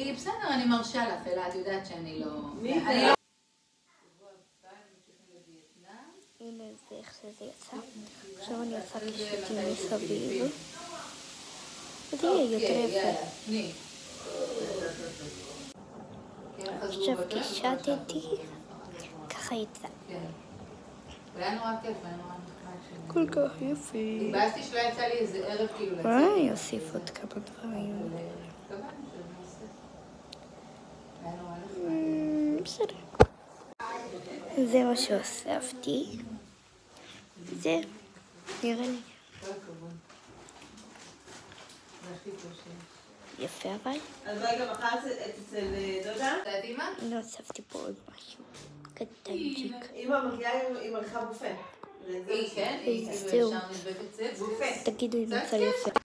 היא בסדר, אני מרשה לך, אלא את יודעת שאני לא... הנה זה איך שזה יצא. עכשיו אני עושה קישוטים מסביב. זה יהיה יותר יפה. עכשיו קישטתי, ככה יצא. היה נורא כיף, היה נורא נחמד. כל כך יפה. התבאסתי שלא יצא לי איזה ערב כאילו לצאת. אני אוסיף עוד כמה דברים. בסדר. זה מה שהוספתי. זה נראה לי יפה אבל. אז רגע, מחר אצל דודה? אני הוספתי פה עוד משהו קטנצ'יק. אמא מגיעה עם עריכה בופה. היא כן? זהו. בופה. תגידו אם יצא יפה.